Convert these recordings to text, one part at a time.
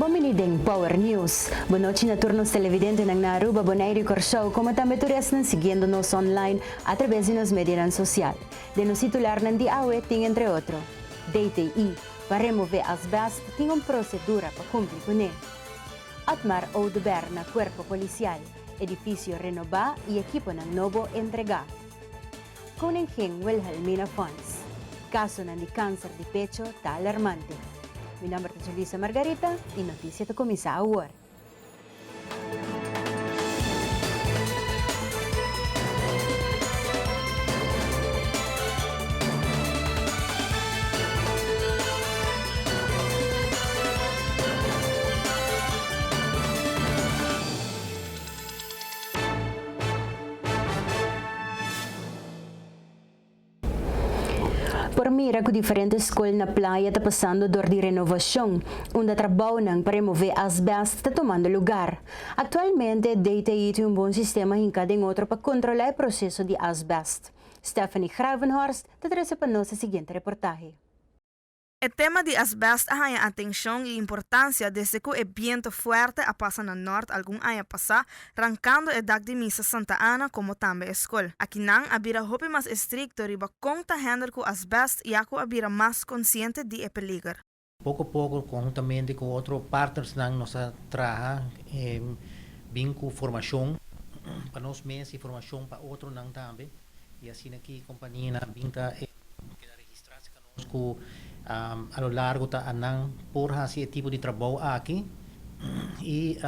Bominideng Power News. Boa noite na turnos televidente ng Naruba Bonaire Corshow, como também turis nan siguiendo-nos online através de nos medios social. De nos titular ng DIAWE, ting entre outro. DTI, para remover asbesto, tem procedura para cumprir com ele. Atmar Oudeber na Cuerpo Policial, edifício renovar e equipo ng novo entregar. Koningking Wilhelmina Funds. Caso ng cáncer de pecho está alarmante. Mi nombre es Julissa Margarita y Noticia te comienza ahora. Por mira que diferentes escolas na playa está passando dor de renovação, onde trabalho para remover asbesto está tomando lugar. Atualmente, DTI tem bom sistema em cada outro para controlar o processo de asbesto. Stephanie Gravenhorst te traz para nossa seguinte reportagem. O tema de asbesto é a atenção e importância desde que o viento forte a passa no norte algum ano passado, arrancando a dag de missa Santa Ana como também a escola. Aqui não habira hopi mais estricto riba conta handle com asbesto e ako habira mais consciente de peligro. Pouco a pouco, conjuntamente com outros partners na nossa trabalho, vem com formação para nós mesmos e formação para outros não também. E assim aqui a companhia vem a registrar-se conosco a lo largo da anang por esse tipo de trabalho aqui e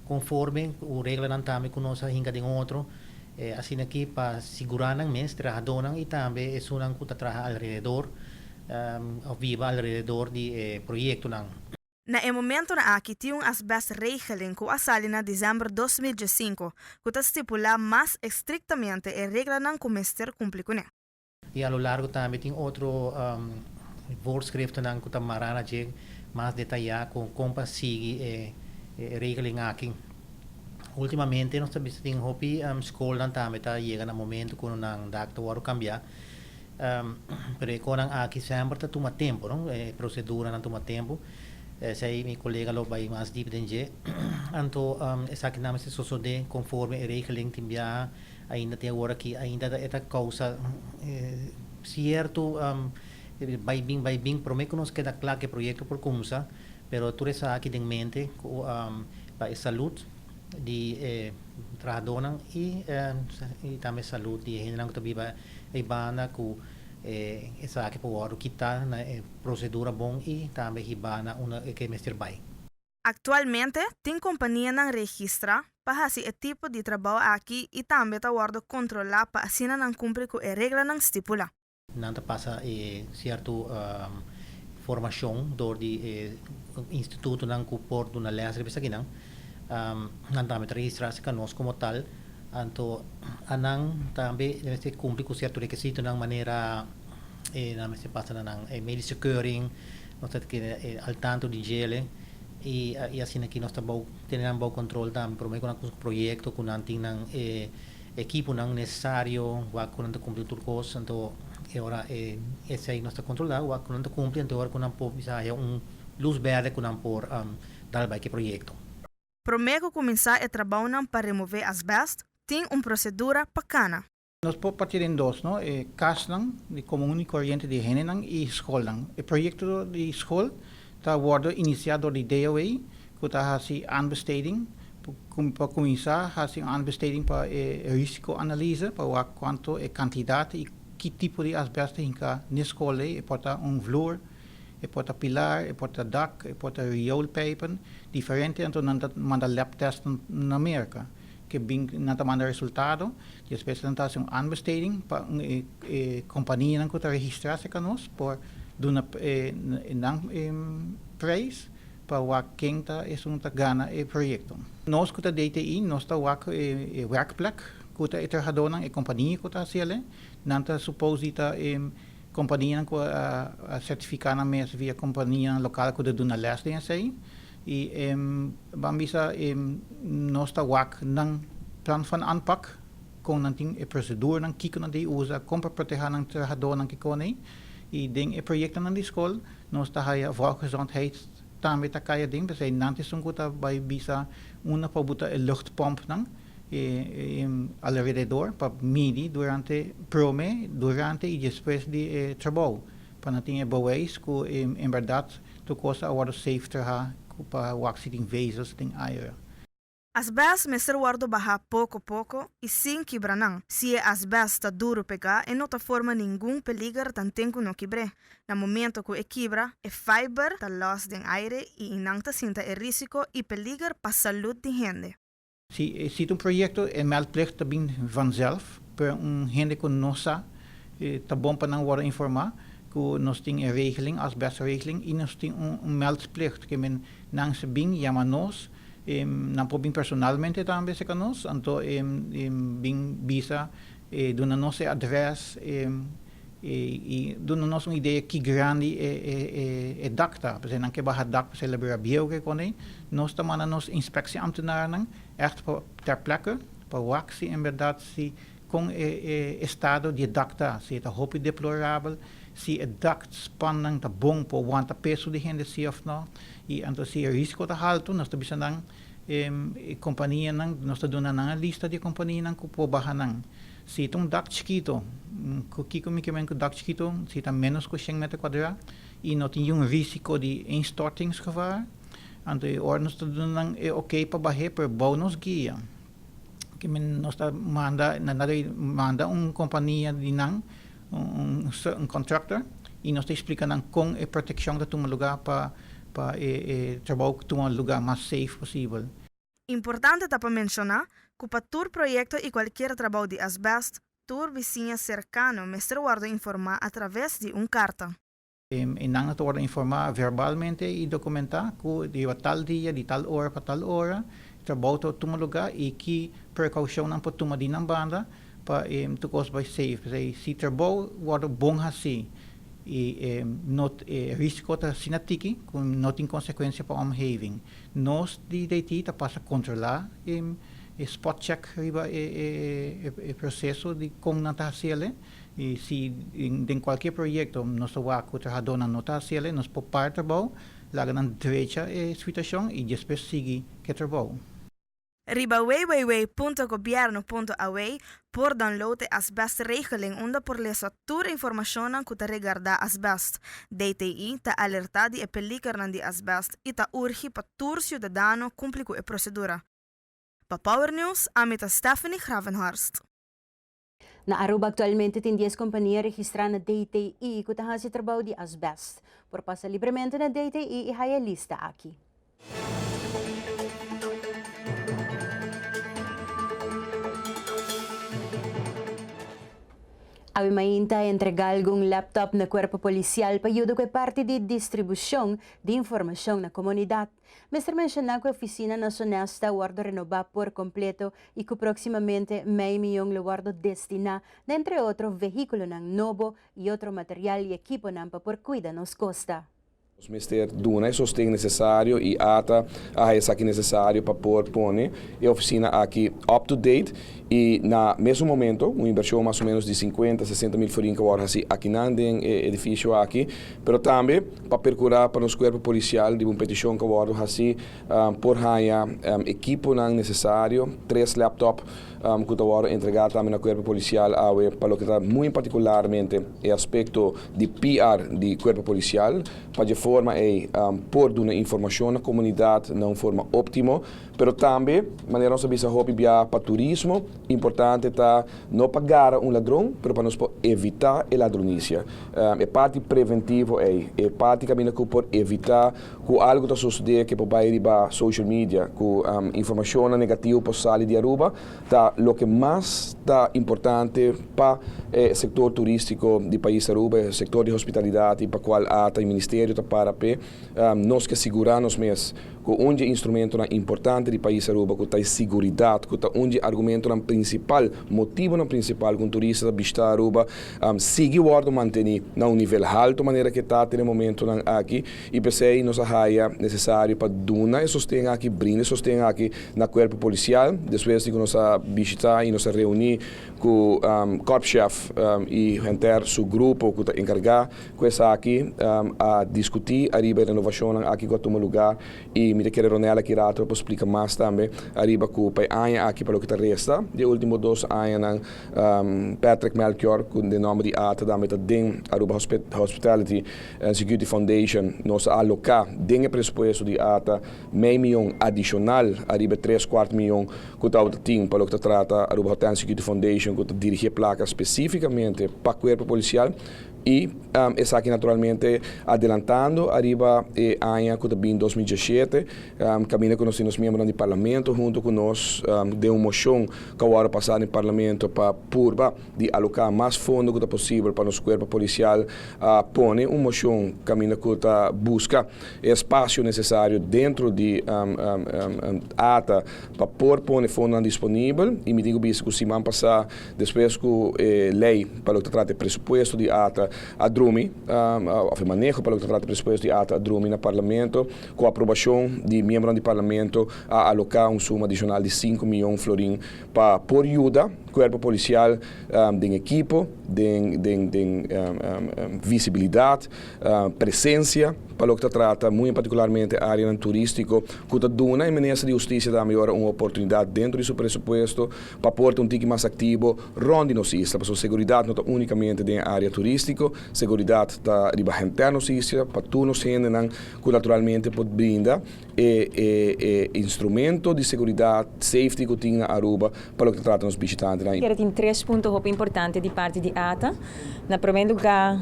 conforme o regla não também conosco hinga de outro assim aqui para segurar ang mes trabajador e também é sunang kuta trabalha alrededor viva alrededor de projeto nang. Na momento na aqui tinha asbesto regeling que asali na dezembro 2015 que estipula mais estrictamente a regla não começar cumprir com. E a lo largo também tem outro voorschriften ng kuta marana jeg mas detallado com como sigue regeling aqui. Ultimamente nós também tem hopi escola também tá chega no momento quando nang dacto waro cambiar. Pero com nang aqui sempre tá toma tempo, não? Procedura não toma tempo. Sei meu colega lo vai mais deep dentro. Anto essa aqui não se sucede conforme a regeling timbia ainda tem agora aqui ainda esta causa certo vai bem prometo nos queda claro que o projeto por começar, pero tu essa aqui em mente para a saúde de trabalhador e também saúde de gente que vive e banda com essa aqui por quitar na procedura bom e também hibana uma que mestre vai. Actualmente, tem companhia não registra para esse tipo de trabalho aqui e também está guarda controlar para assim não cumprir com a regra não estipula. Não passa certo formação do instituto não por uma lei serviço aqui não também registrar-se conosco como tal então anang também deve cumprir com certo requisito de maneira não se passa na medical curing nós temos que al tanto de gele e assim aqui nós estamos tendo bom controle também por meio com o projeto com não equipo não necessário com não cumprir tudo coisa então agora esse aí nós está controlado quando cumpre então agora quando por luz verde quando por dar para que projeto. Prometo começar a trabalhar para remover asbesto tem procedura bacana. Nós podemos partir em dois, não? Casa de comum e corrente de gente e escola. O projeto de escola está iniciado de DOA, que está assim aanbesteding para começar assim aanbesteding para riscoanalise para quanto é quantidade e que tipo de asbesto hinka na escola pode vloer pode pilar pode dak pode rioolpijpen diferente então manda lab test na América que bem nada manda resultado de apresentação aanbesteding para companhia não que registrar-se conosco por duna prijs para quem está gana o projeto. Nós que DTI nós está werkplek kuta iterhadonang companhia kuta sila nanta supposita companhia ko certificana mes via companhia local kuda duna les din sei e bambisa nosta wak ng plan van aanpak kung nanting procedure ng kiko na di usa kung proteger ng terhadonang kikone e ding projecten ng di school nosta haya volksgezondheid tambe ta kaya ding bese nanti sungkuta by bisa una pabuta luchtpomp nang alrededor para midi durante e depois de trabalho para nating bewijs que em verdade tu cosa agora safe terha para o accidente vezes tem air. Asbest Mr. Wardo baja pouco e sem quebranang. Se é asbest está duro pegar e não tá forma nenhum peligro tanto no quebre. No momento que quebra, é fiber tá los den aire e não tá sinta é risco e peligro para a saúde de gente. Se um projeto é meldplicht também vanzelf, per gente que não sabe, tá bom para não worden informar, que nós temos a regeling, asbestregeling, e nós temos meldplicht, que men não se bem chama nós, não podemos personalmente também se conosco, então bem bisa, dona nossa adres, e dona nossa ideia que grande é dacta, porque não que barra dacta para celebrar bio que quando nós também nos inspectieambtenaren echt ter plekke, para o se em verdade se com estado de dacta, se é hopi deplorável, se é dact spanning tá bom para o peso de gente se of não, e então se risco tá alto, nós também não companhia não, nós tá dando uma lista de companhia não que pode barra não. Se é dact chiquito, que como que dact chiquito, se tá menos que 100 metros quadrados e não tem risco de instortingsgevaar, então nós tá dando ok para barrer por bonus guia. Que nós tá manda companhia de não contractor e nós está explicando como a proteção de um lugar para trabalhar de um lugar mais safe possível. Importante para mencionar que para todo projeto e qualquer trabalho de asbest, todo vizinho cercano Mr. Wardo informar através de carta. E não te informar verbalmente e documentar que de tal dia, de tal hora para tal hora, trabalho de um lugar e que precaução não pode tomar de uma banda para tu cost by safe. Se trabalho wordt bom assim e not risco ta sinatiki com not in consequência para omgeving. Nós de DT ta passa controlar spot check riba processo de como não está sele e se em qualquer projeto nós waku trabajador não está sele nós por parte trabalho lá na direita situação e depois seguir que trabalho. Riba www.gobierno.aw por download asbest regeling onde por leser toda informação que te regarda asbest. DTI te alerta de peligro de asbest e te urge para todo cidadão cumprir com a procedura. Para Power News, amita Stephanie Gravenhorst. Na Aruba actualmente tem 10 companhias registradas na DTI que têm trabalho de asbest. Por passar livremente na DTI e haya lista aqui. Awi mainta entregar algum laptop na Cuerpo Policial para ajudar com a parte de distribuição de informação na comunidade. Mr. mencionou que a Oficina Nacional está guarda renovar por completo e que proximamente meio milhão le guarda destinar, entre outros, veículos novo e outro material e equipo para por cuidar nos costa. Os ministérios dão o sustento necessário e ata a essa que necessário para pôr a oficina aqui up to date e na mesmo momento uma inversão mais ou menos de 50, 60 mil forinhos aqui no edifício aqui, mas também para percurar para os corpos policiais de uma petição que agora assim por haya equipo necessário, 3 laptops que agora entregar também no corpo policial para o que está muito particularmente o aspecto de PR de corpo policial para de forma por dar informação na comunidade de uma forma óptima, mas também maneira nós bisa hobby para turismo importante tá não pagar ladrão, mas para nós evitar a ladronícia. É parte preventivo é parte caminho que por evitar que algo está suceder que pode ir para social media, com informação negativa para sair de Aruba, tá o que mais tá importante para sector turístico do país Aruba, sector de hospitalidade, para qual ata o Ministério está para nós que seguramos mesmo que um instrumento importante do país Aruba, que tem segurança, que um argumento principal, motivo principal que um turista visita Aruba, sigue o ordem manter no nível alto, maneira que está no momento aqui, e pensei nós é necessário para donar e sostener aqui, brindar sostener aqui na corpo policial, depois de nós visitar e nós reunir com o corpo-chefe e entrar seu grupo que está encarregado com essa aqui a discutir a renovação aqui que toma lugar e me quero Ronela aqui para explicar mais também arriba com o pai aqui para o que resta de último 2 anos Patrick Melchior com o nome de ata da meta den Aruba Hospitality and Security Foundation nós alocar den presupuesto de ata meio milhão adicional arriba 3/4 milhão que está o team para o que trata Aruba Hotel and Security Foundation que dirige placa especificamente para o corpo policial e essa aqui naturalmente adelantando arriba ano que também 2017 caminha com os membros do parlamento junto com nós de uma moção que agora passar no parlamento para purba de alocar mais fundo que possível para o corpo policial põe uma moção caminha que busca espaço necessário dentro de ata para pôr fundo disponível e me digo isso que semana passada depois que lei para o que trata de presupuesto de ata a Drumi, o manejo para o que trata de presupuesto de ata a Drumi no parlamento, com a aprovação de membros do parlamento a alocar suma adicional de 5 milhões de florins para por ajuda corpo policial de equipo, de visibilidade, presença, para o que trata muito particularmente a área turística, que está dando a Ministério de Justiça da melhor uma oportunidade dentro do seu presupuesto para pôr tique mais ativo onde nos isla, para a segurança não unicamente na área turística, segurança da riba interna nos isla, para tudo nos que naturalmente pode brindar instrumento de segurança, safety que tem a Aruba para o que trata nos visitantes. Tem 3 pontos importantes de parte de ATA. Na primeiro lugar,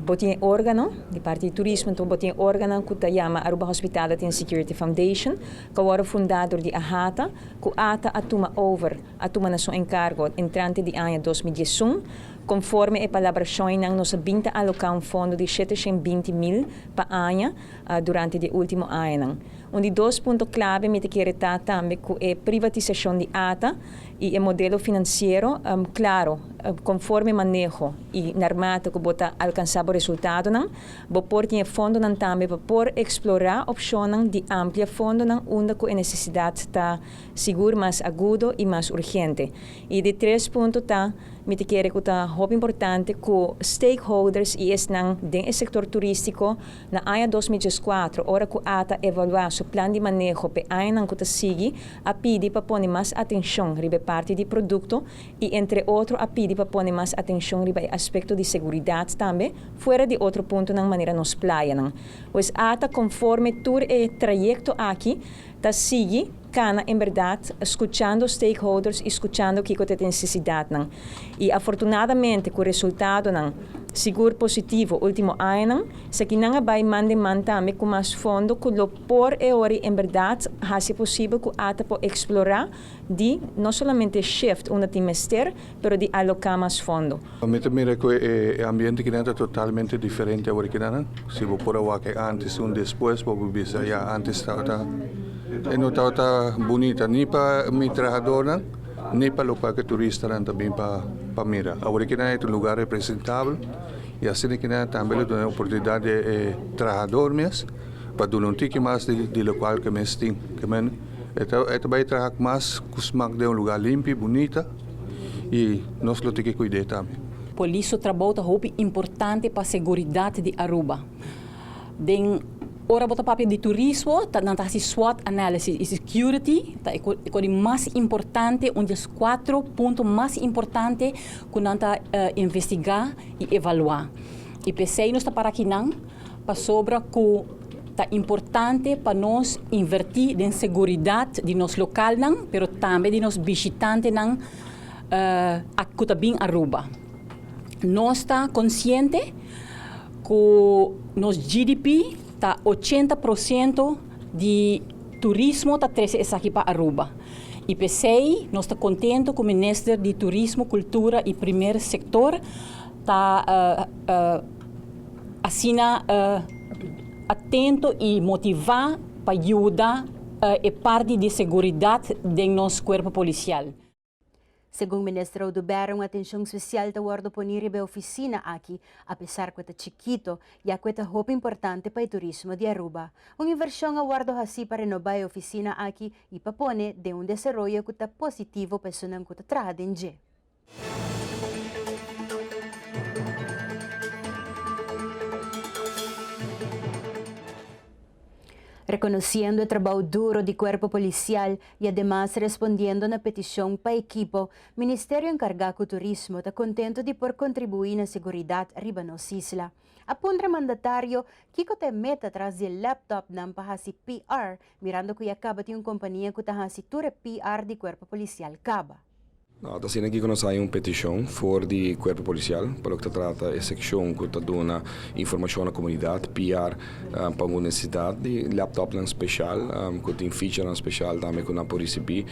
botem órgão, de parte de turismo, então botem órgão que se chama Aruba Hospitality and Security Foundation, que é o fundador de ATA, que ATA atuma na seu encargo entrante de ano 2021, conforme a palabração não nos binta alocar fundo de 720 mil para ano durante o último ano. De 2 pontos clave me quero tratar também com a privatização de ATA e o modelo financeiro, claro, conforme manejo e normato que bota alcançar o resultado, vou pôr o fundo também para poder explorar a opção de amplia fundo onde a necessidade está segura, mais agudo e mais urgente. E de 3 pontos me quero que está muito importante que stakeholders e dentro do setor turístico na ano 2014, hora que a ATA evaluar seu plano de manejo para ano que sigue, a pedir para pôr mais atenção ribe parte de produto e entre outros a pedir para pôr mais atenção ribe aspecto de segurança também, fora de outro ponto na maneira nos praia. Pois ATA conforme todo o trajeto aqui, está sigue cana em verdade escutando stakeholders, escutando o que tem necessidade. E afortunadamente com o resultado seguro positivo último ano, se que não vai mandar também com mais fundo que lo por hora em verdade é possível que ata por explorar de não somente shift onde tem mester, pero de alocar mais fundo. Eu mira que o ambiente que é totalmente diferente agora que não. Se vou por o que antes e depois, vou ver já antes estava não está bonita nem para mi trabalhador nem para o que turista também para mira. Agora que é um lugar representável e assim que também dá a oportunidade de trabalhador mesmo para dar tique mais de local que mais tem. Então vai trabalhar mais com de lugar limpo, bonita e nós lo tem que cuidar também. Por isso trabalho é importante para a segurança de Aruba. Ora bota papel de turismo, não está se SWOT analysis e security, tá é mais importante, um dos 4 pontos mais importantes que nós está investigar e evaluar. E pensei nós está para aqui não, para sobre que tá importante para nós investir em segurança de nosso local não, pero também de nos visitantes não, aqui também Aruba. Nós está consciente que nosso GDP tá 80% de turismo está trazendo aqui para Aruba. IPCI, nós estamos contentes com o Ministério de Turismo, Cultura e Primeiro Setor está atento e motivar para ajudar a parte de segurança do nosso corpo policial. Segundo o ministro do Berão, atenção especial da guarda ponir a oficina aqui, apesar que é chiquito, e que é roupa importante para o turismo de Aruba. Uma inversão a guarda assim para renovar a oficina aqui e para pôr de desenvolvimento que é positivo para pessoas que trabalham em reconociendo el trabajo duro del cuerpo policial y además respondiendo a una petición para el equipo, el Ministerio encargado de Turismo está contento de por contribuir a la seguridad arriba de nuestra isla. Apunta mandatario que te mete atrás del laptop para hacer PR, mirando que acaba de una compañía que está haciendo PR del cuerpo policial Caba. Está sendo aqui que nós saímos uma petição for do corpo policial, para o que trata a secção que está dando informação à comunidade, PR, para uma necessidade de laptop especial, que tem feature especial também que nós podemos receber,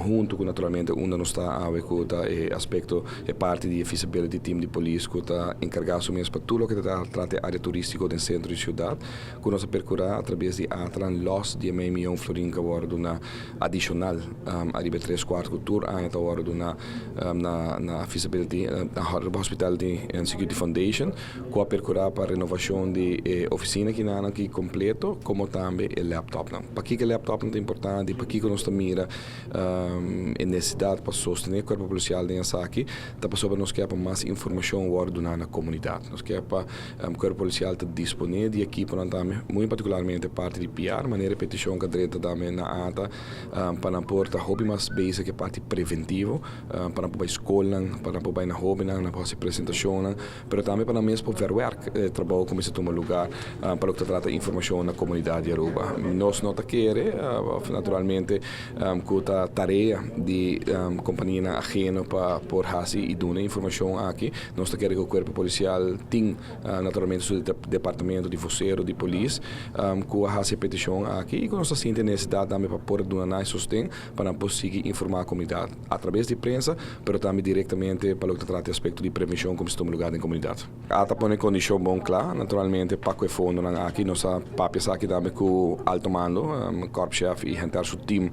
junto com naturalmente onde nós está a ver que aspecto é parte da feasibility team de polícia que está encarregado mesmo para tudo o que trata a área turística do centro da cidade, que nós percorrer através de Atlan los de meio milhão florim que agora na adicional, arriba 3/4 tour a agora na feasibility, na Hospitality and Security Foundation, com a percorrer para a renovação de oficina que não aqui completo, como também o laptop. Para que o laptop é importante, para que nós mira a necessidade para sostener o corpo policial nessa aqui, está para nós quer mais informação na comunidade. Nós quer para o corpo policial estar disponível de equipe também, muito particularmente parte de PR, maneira repetição que direita também na ATA, para porta hobby mais basic, parte preventivo, para a escola, para a na hobby, na apresentação, mas também para mesmo para work, trabalho como se toma lugar, para o que trata informação na comunidade de Aruba. Nós não queremos, naturalmente, com a tarefa de companhia ajena para por fazer e dar informação aqui, nós queremos que o corpo policial tenha, naturalmente, seu departamento de voceiro, de polícia, com a petição aqui e que nós sentimos necessidade também para poder dar sustento para conseguir informar a comunidade através de prensa, mas também diretamente para o que trata aspecto de prevenção como se toma lugar na comunidade. Ata põe condição bom clara, naturalmente para que fundo aqui nós papias aqui também com o alto mando, corpo-chefe e gente seu time,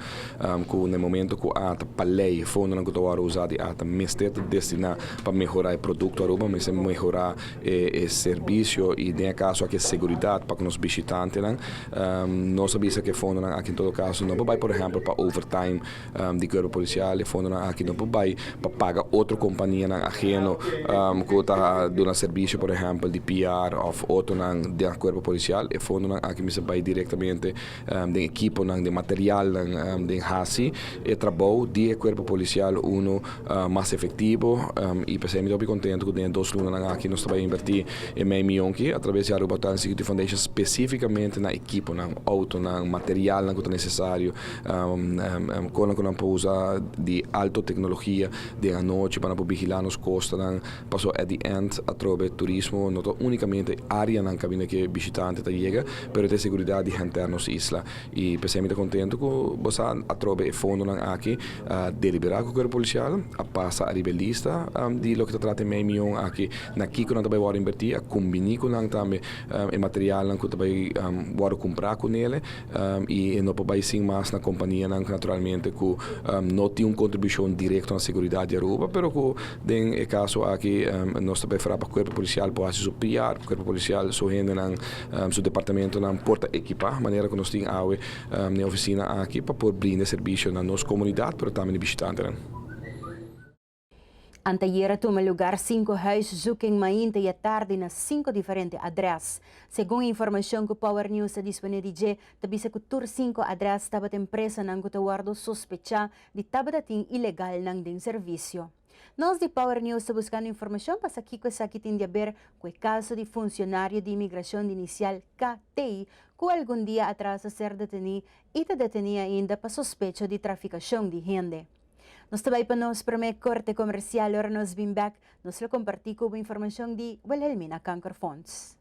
com no momento que ata para lei fundo que agora usado ata mestre destinar para melhorar o produto Aruba, mas melhorar o serviço e em caso aqui segurança para que nos visitantes nós sabemos que fundo aqui em todo caso não vai por exemplo para overtime de corpo policial, fundo aqui não vai para pagar outra companhia ajeno que está dando serviço, por exemplo, de PR ou outro de corpo policial, e fundo aqui me vai diretamente de equipo, de material, de hasi, e trabalho de corpo policial mais efetivo, e pensei me muito contente que tem 2 lunas aqui nós vai invertir em meio milhão aqui através da Aruba Hospitality Security Foundation especificamente na equipo, na auto, na material que é necessário, quando não pode usar de alta tecnologia de a noite para vigilar os costos, passou at the end a trobe turismo, não unicamente área na cabine que visitante chega, mas tem segurança de gente nos isla e pensei muito contente que você a trobe fundo aqui deliberar com o corpo policial, a passa a rebelista de lo que trata meio milhão aqui na que não vai agora invertir, a combinar com também o material que vai agora comprar com ele e não vai sim mais na companhia naturalmente que não tem uma contribuição direta na segurança de Aruba, pero que em caso aqui nós também fará para o corpo policial para fazer PR, o corpo policial só rende no seu departamento na porta equipar, maneira que nós temos na oficina aqui para poder brindar serviço na nossa comunidade, pero também visitante. Anteayer toma lugar 5 huizen zoeking mainte e tarde nas 5 diferentes adresses. Segundo a informação que o Power News está disponível, tabisa que tur 5 adresses estava empresa nang kutawardo sospecha de tabadating ilegal nang ding serviço. Nós de Power News está buscando informação para aqui que aqui tem a ver com o caso de funcionário de imigração de inicial KTI que algum dia atrás a ser detenido e está detenido ainda para sospecha de traficação de gente. Nós também para nós para corte comercial, ora nós vim back, nós vamos compartilhar com a informação de Wilhelmina Canker Fonts.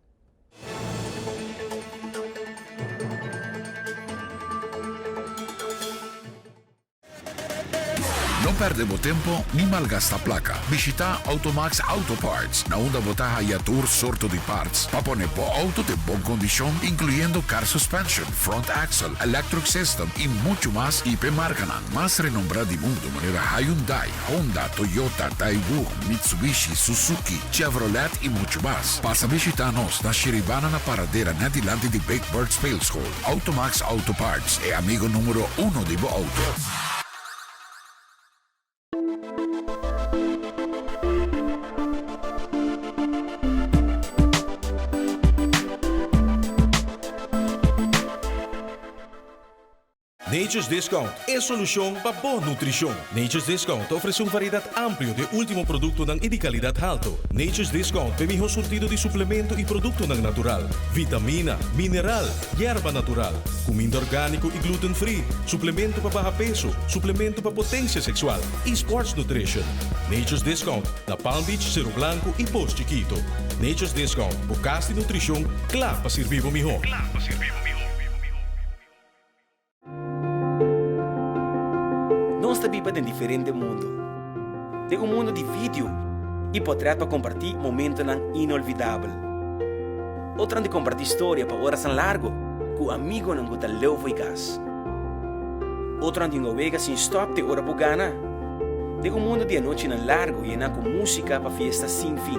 No perdemos tiempo ni malgasta placa. Visita Automax Auto Parts, na onda botaja y tour sorto de parts. Pa poner po auto de buena condición, incluyendo car suspension, front axle, electric system y mucho más. IP Marcanan, más renombrada del mundo, manera Hyundai, Honda, Toyota, Daewoo, Mitsubishi, Suzuki, Chevrolet y mucho más. Pasa a visitarnos na Shiribana na paradera na dilante de Big Bird Sales Hall. Automax Auto Parts é amigo número 1 de bo auto. Nature's Discount é a solução para boa nutrição. Nature's Discount oferece variedade ampla de último produto e de qualidade alta. Nature's Discount tem o surtido de suplemento e produto natural, vitamina, mineral, erva natural, comida orgânico e gluten-free, suplemento para baixo peso, suplemento para potência sexual e sports nutrition. Nature's Discount na Palm Beach, Cerro Blanco e Post Chiquito. Nature's Discount, bocas de nutrição, claro para servir o melhor. Nós vivemos em diferente mundo. Tem um mundo de vídeo e portrait para compartilhar momentos inolvidáveis. Outro de compartilhar história para horas largo com amigos não gostam leu e gás. Outro de navega sem stop de hora bugana. Tem um mundo de noite largo e com música para festa sem fim.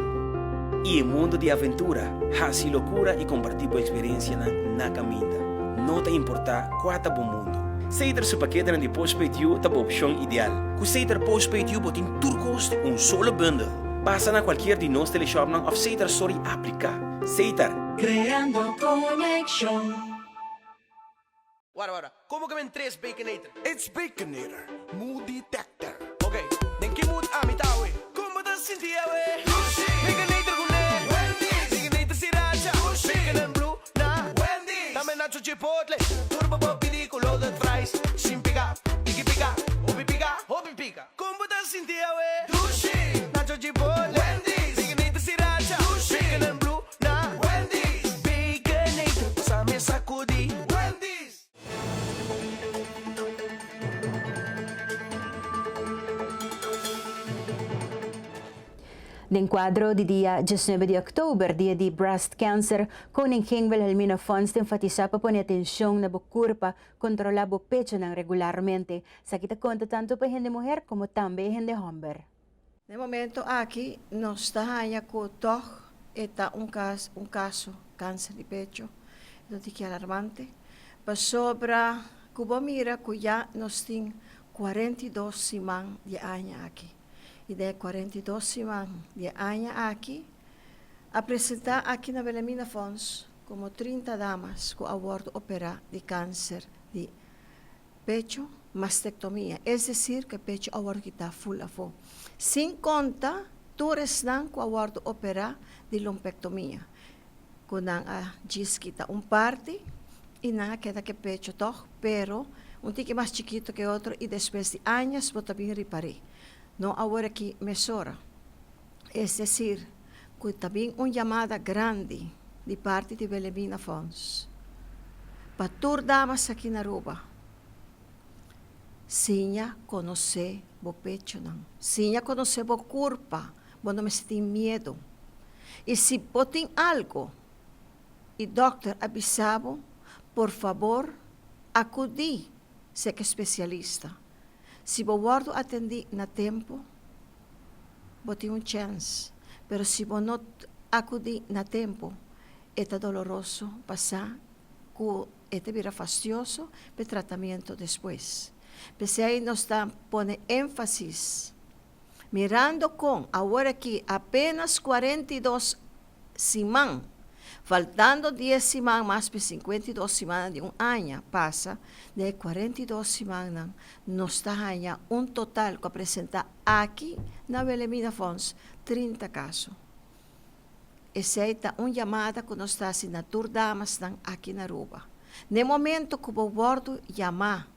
E um mundo de aventura, haci loucura e compartilhar experiência na caminhada. Não te importa qual é o mundo. Seiter su paquete de Postpaid You é a opção ideal. Com Seiter Postpaid You botin turcos solo bundle. Passa na qualquer de nós teleshop of Seiter Story aplica. Seiter. Creando connection. Wara, como que ven 3 Baconator? It's Baconator, mood detector. Ok, den que mood amitawe. Como te sentia we? Baconator gune. Wendy. Baconator sriracha. Bacon and blue na. Wendy. Dame nacho chipotle. Turbo popi di color fries. Sin pica, pica. Obi pica. Como te sentia we? Sushi. Nacho chipotle. Wendy. Baconator sriracha. Bacon and blue na. Wendy. Baconator, pásame sacudi. Den quadro di dia 19 de October, dia de Breast Cancer, Koning King Wilhelmina Funds enfatiza pa pone atención na bukurpa controlar bo pecho nang regularmente. Sa kita conta tanto pa gente mujer como también gente hombre. De momento aqui nós estamos com um caso câncer de pecho, não é que alarmante. Para sobra Cuba mira que já nós temos 42 semanas de ano aqui. E de 42 semanas de ano aqui, apresentar aqui na Wilhelmina Funds como 30 damas com aborto operar de câncer de pecho, mastectomia. É decir, que pecho aborto está full a full. Sem conta, todos não com aborto operar de lumpectomia. Quando diz que está parte e não queda que pecho toch, pero um tique mais chiquito que outro e depois de anos vou também reparar. Não agora que mesura. É decir, que também uma chamada grande de parte de Wilhelmina Funds. Para todas damas aqui na Aruba, sinha conhecer o pecho não. Sinha conhecer o corpo, não me tem medo. E se botem algo, e doutor avisava, por favor, acudir, se que especialista. Se o guardo atendi na tempo, botem chance. Pero se você não acudir na tempo, é doloroso passar, que é vira fastidioso, para tratamento depois. Mas aí nós estamos pondo ênfase, mirando com, agora que apenas 42 semanas, faltando 10 semanas, mais de 52 semanas de ano, passa, de 42 semanas, nós temos total que apresentar aqui na Wilhelmina Funds 30 casos. Essa é uma chamada que nós estamos fazendo por damas aqui na Aruba. No momento que o bordo chamar,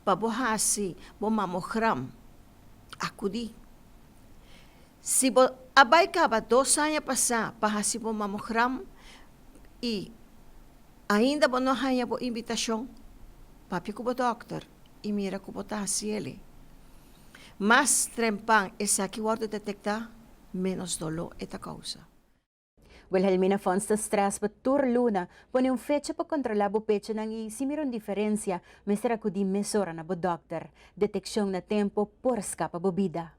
para borrar assim, o mamogram, acudir. Se vai acabar 2 anos passar para fazer o mamogram, e ainda não há a invitação, papi com o doutor, e mira como está assim ele. mais trempang essa que guarda detectar, menos dolor esta causa. Wilhelmina Fons da stress betur luna, pone fecha para controlar o pecho nang simiron diferencia, mestra ko di mesora na bo doctor, deteksyon na tempo por escapa bobida.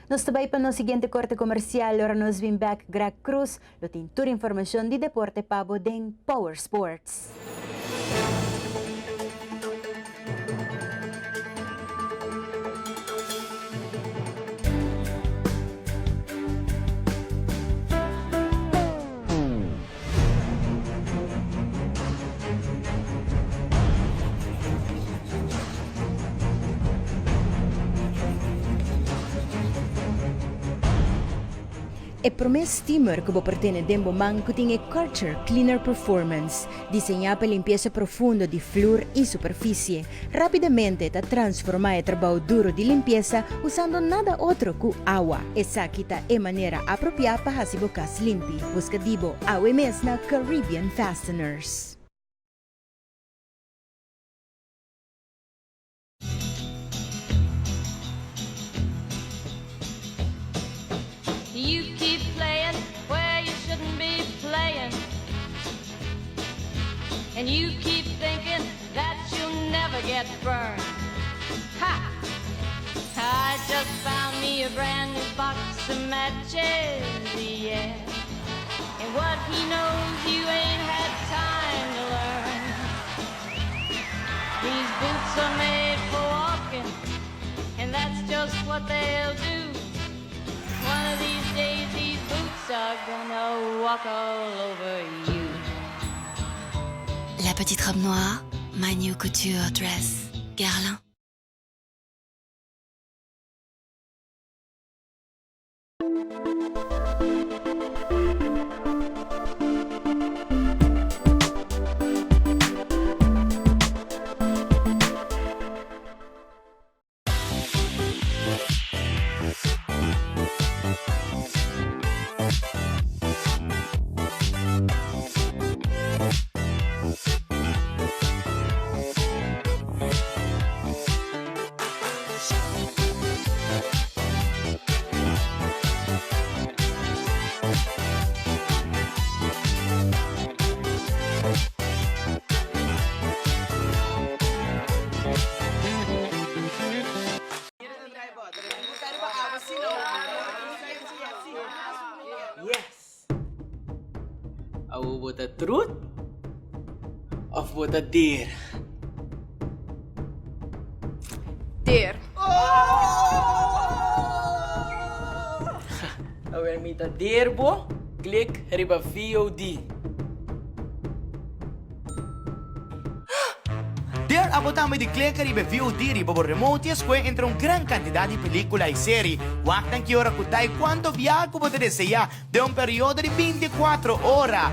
Nos tabay pa no siguiente corte comercial, ahora nos vim back Greg Cruz, lo tintur información di deporte pabo den Power Sports. E promes steamer que pertene dembo manco tinha Culture Cleaner Performance, diseñada para limpieza profunda de flúor e superfície. Rapidamente está transformada em trabalho duro de limpeza usando nada outro que água. Essa quita é maneira apropriada para fazer bocas limpi. Busca dibo água mesma Caribbean Fasteners. You keep playing where you shouldn't be playing, and you keep thinking that you'll never get burned. Ha! I just found me a brand new box of matches, yeah. And what he knows you ain't had time to learn. These boots are made for walking, and that's just what they'll do. One of these days, these boots are gonna walk all over you. La petite robe noire, my new couture dress, Guerlain. Yes. About the truth of what a dare? Dare. When me the dare bo, click riba VOD. Dare ako tama di click riba VOD riba bo remote esque entre un gran cantidad di película e serie. Wak tan que hora kutai quanto viago poter desejar de un periodo de 24 horas.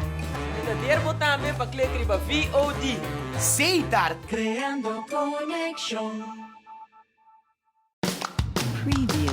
The dare bo también pa click riba VOD. Seitar. Creando conexión. Preview.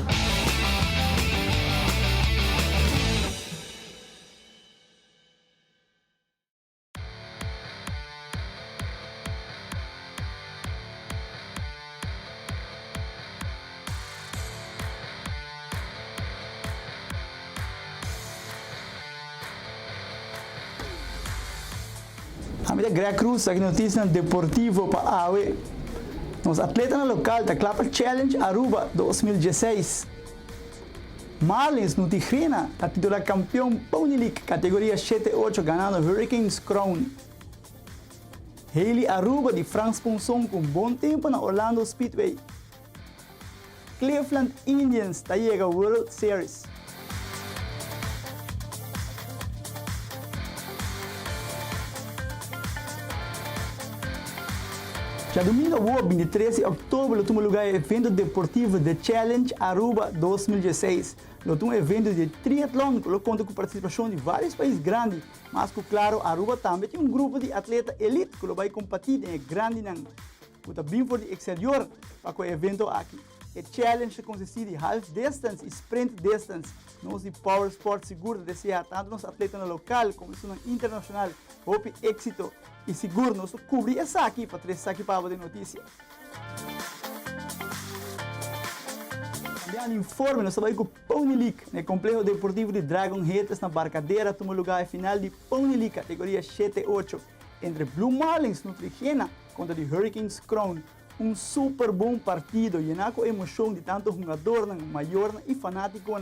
A Greg Cruz, aqui notícia deportivo para AWE. Nos atletas local da Clapper Challenge Aruba 2016. Marlins no Tigrina, a titular campeão Pony League, categoria 7-8, ganhando Hurricanes Crown. Haley Aruba de Franz Ponson com bom tempo na Orlando Speedway. Cleveland Indians da chega World Series. Já domingo, 23 de outubro, no lugar evento deportivo The Challenge Aruba 2016. Um evento de triatlon, que conta com participação de vários países grandes, mas claro, Aruba também tem grupo de atletas elite que vai competir em grande, que está bem for de exterior para o evento aqui. E challenge consiste de half distance e sprint distance. Nós de Power Sport seguro deseja tanto nos atletas local como no internacional. Hope êxito e seguro nós cobrir essa aqui para trazer essa aqui para a notícia. Também informe nós vamos com Pony League, no complexo deportivo de Dragon Head, na barcadeira, tomou lugar final de Pony League, categoria 7-8, entre Blue Marlins no Trigena contra de Hurricanes Crown. Super bom partido, llena com emoção de tanto jogador, maior e fanático.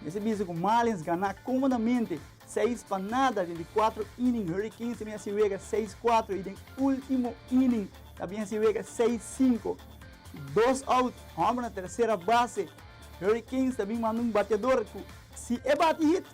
Nesse vídeo com Marlins ganhar comodamente 6 panadas de 4 innings, Hurricanes também se vega 6-4 e no último inning também se vega 6-5. 2 out, homem na terceira base. Hurricanes também manda batedor que se é bate hit,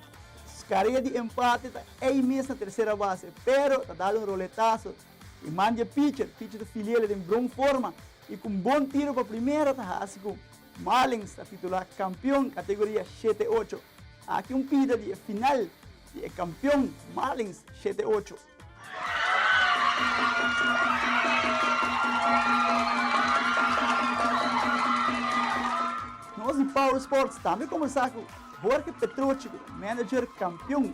carreira de empate é imensa na terceira base, pero está dando roletaço e manda pitcher do filho em boa forma e com bom tiro para a primeira, está assim com Marlins, a titular campeão, categoria 7-8. Aqui pida de final de campeão, Marlins 7-8. Nós em Power Sports também conversar com Jorge Petrucci, manager campeão.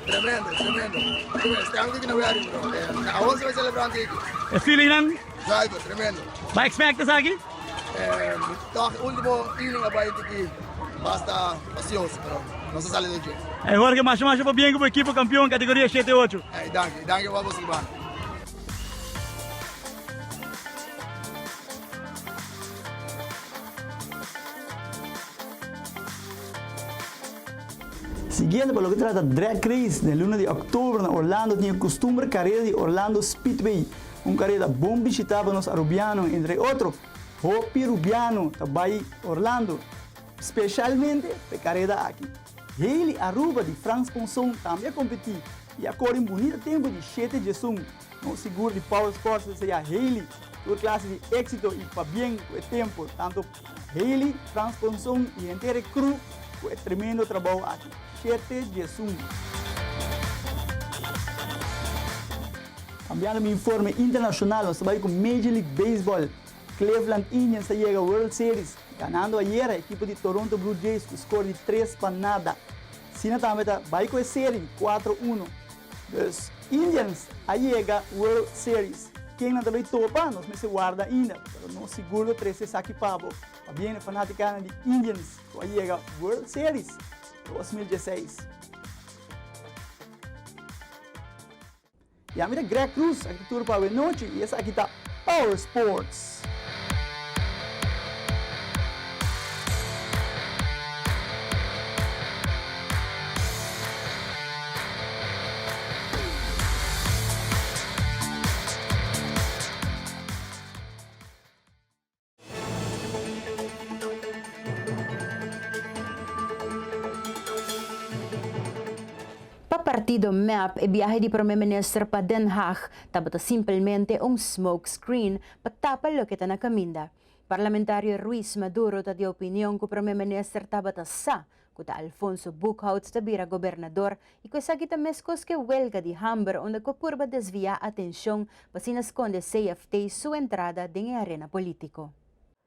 Tremendo. Este año que no voy a ir, bro. A 11 vai celebrar aqui. É feeling nan? Drive, tremendo. Vai expectas aqui? Último inning vai aqui. Basta ocioso, pero não se sale do jeito. É Jorge, mas foi bem com a equipe campeão, categoria 7-8. Danke, vamos embora. Seguindo pelo que trata Drag Race, no luna de outubro, na Orlando, tinha costume carreira de Orlando Speedway, carreira bom visitada nos arubianos, entre outros, Hopi Rubiano, também Orlando, especialmente a carreira aqui. Hailey Aruba de France Ponson também competiu, e a cor em bonito tempo de 7 de junho, no seguro de Power Sports, seja Hailey, por classe de êxito e para bem com o tempo, tanto Hailey, France Ponson e a inteira crew, com o tremendo trabalho aqui. 7 de junho. Cambiando meu informe internacional, nós trabalhamos com Major League Baseball. Cleveland Indians chega à World Series, ganhando ayer a equipe de Toronto Blue Jays com score de 3-0. Sina também vai com a série 4-1. Os Indians chega à World Series. Quem não também topa, nós me se guarda ainda, mas não seguro 13 saque pavo. A bem fanática de Indians, que chega à World Series 2016. E a minha Greg Cruz, aqui tudo para a noite, e essa aqui está Power Sports. Partido MAP e viaje de primeiro-ministro para Den Haag tabata simplesmente smoke screen para tapar lo que está na caminda. Parlamentário Ruiz Maduro está de opinião que o primeiro-ministro tabata sa, que Alfonso Buchholz tabira governador e que essa kita mescos que huelga de Hamburg onde que purba desviar a atenção para se esconde CFT sua entrada em arena político.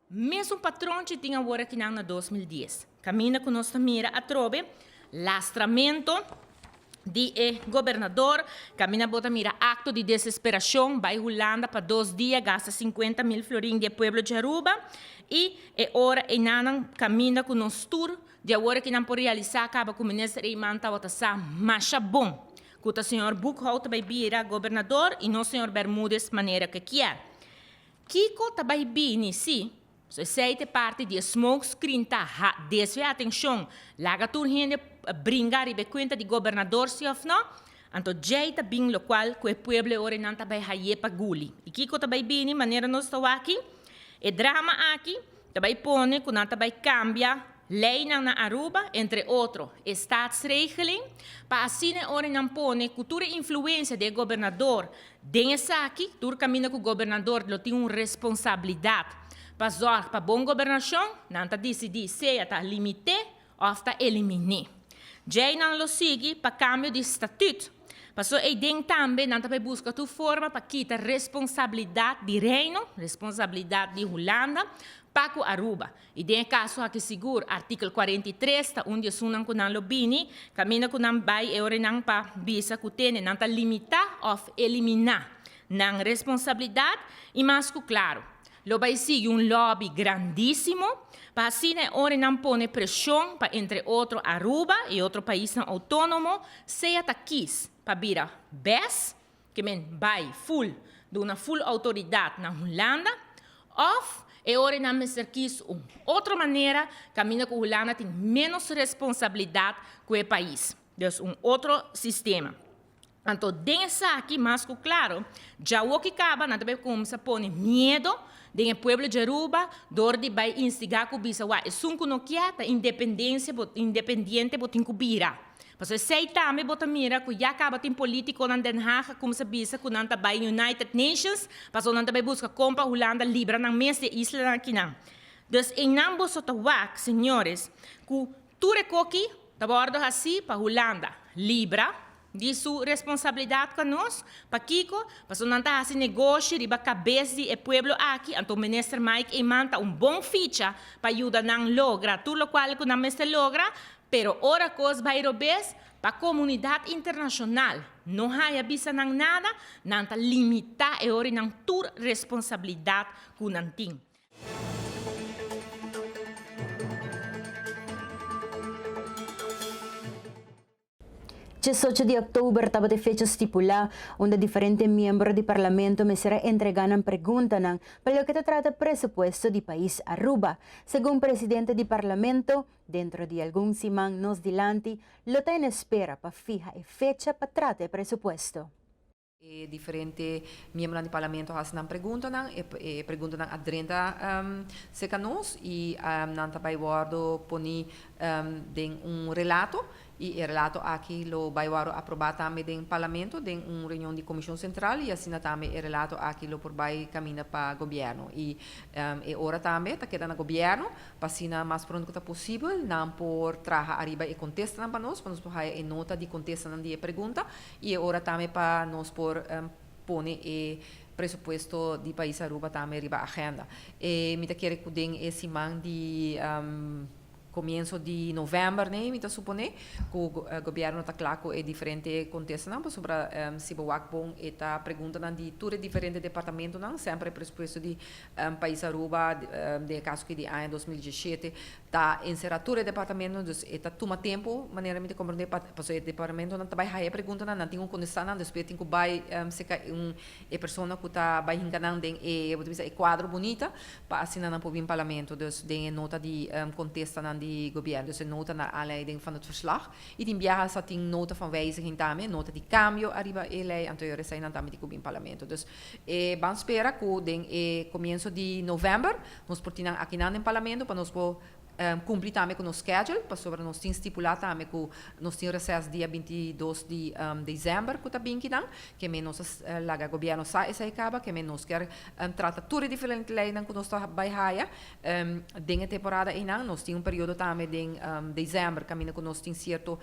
Mesmo patrão que tinha agora aqui na 2010, caminha com nossa mira a trobe, lastramento de governador, caminha bota mira acto de desesperação, vai Holanda para 2 dias, gasta 50.000 florins de pueblo de Aruba e hora e nanan caminha com nosso tour de agora que não pode realizar acaba com o ministro e manta bota sa macha bom, que o senhor Buchholz vai vir governador e não o senhor Bermúdez maneira que quer. Kiko vai vir sim. So, seite parte de smoke screen tá desvia atenção, laga tur gente brincar e conta de governador se of não, anto jeita bem local que o pueblo ora não tá vai haie pa guli. E kiko tá vai bem maneira nós tá aqui, e drama aqui tá vai pone que não tá vai cambia lei na Aruba entre outro staatsregeling para assim ora não pone cultura influência de governador dessa aqui tur caminha com o governador lo tem uma responsabilidade para zorgar para boa governação, não está decidir se está limite ou está eliminar. Já não lo sigue para cambio de estatuto, Passou e den também, não também busca tu forma para quitar responsabilidade de Reino, responsabilidade de Holanda, para Aruba. E den caso aqui seguro, artigo 43, onde sunan com não lobini, camina com não vai e orenang pa bisa que tem, não tá limitar ou eliminar não responsabilidade e mais claro. Lo vai seguir lobby grandíssimo, para assim ora não pone pressão para entre outro Aruba e outro país autônomo, seja taquis para vira best, que men vai full, de uma full autoridade na Holanda, ou e ora não me serquis outra maneira, caminha com a Holanda tem menos responsabilidade com o país. Então, outro sistema. Então, dessa aqui, mais claro, já o que acaba, não deve começar a pôr medo, de o povo de Aruba, dor de vai instigar com bisa, é sunco no quieta, independente, botin kubira. Porque sei também, bota mira, que já acaba tem político na Den Haag, como se bisa, que não vai United Nations, porque não vai buscar compra Holanda livre na mês de isla aqui não. Então, em não sotawak, senhores, que tu recoqui, tá bordo assim, para Holanda livre, de sua responsabilidade conosco, para Kiko, para não estar assim negócio, riba cabeça e povo aqui, então o ministro Mike e manta bom ficha para ajudar não logra, tudo o qual que não mestre logra, pero ora coisa vai robes para a comunidade internacional, não há bisa não nada, não está limitar e ora não tua responsabilidade que não tem. El 18 de octubre estaba de fecha estipulada, onde diferentes miembros del Parlamento me será entreganan preguntas para lo que trata presupuesto del país Aruba. Según presidente del Parlamento, dentro de algún simán nos dilante, lo está en espera para fija fecha para tratar presupuesto. Diferentes membros do parlamento fazem perguntas a 30 segundos e não também guardo poni relato e o relato aqui lo vai aprovado também do parlamento em reunião de comissão central e assim também o relato aqui lo por vai caminha para o governo e ora também está quedando no governo para assim mais pronto que possível não por trazer arriba e contestar para nós ter nota de contestar de pergunta e ora também para nós por pone e presupuesto di país Aruba também riba agenda. E me quer que den esse man de comienzo de novembro, né? Me supone que o governo está claro é diferente contexto, não? Sobre se o bom está perguntando de tudo diferente departamento, não? Sempre presupuesto de país Aruba, de caso que de ano 2017 está encerrado todo departamento, então está toma tempo, maneira de compreender, porque o departamento não vai fazer pergunta, não tem condição, não depois tem que vai se é pessoa que está vai enganando é quadro bonita para assinar não pode vir parlamento, então tem nota de contexto não de governo, dus een nota naar aanleiding van het verslag. In die biaha zat een nota van wijziging daarmee, nota die cambio arriba ele anteriore zijn dan daarmee die in parlamento. Dus van spera que den comienzo de novembro nos portinang aqui in parlamento para nos cumprir também com o schedule, para sobre nós temos estipulado também que nós temos recesso dia 22 de dezembro, que está bem que nós laga governo sai essa acaba, que nós quer trata tudo diferente lei que nós está vai haia, dengue temporada e nós temos período também de dezembro, caminho que nós temos certo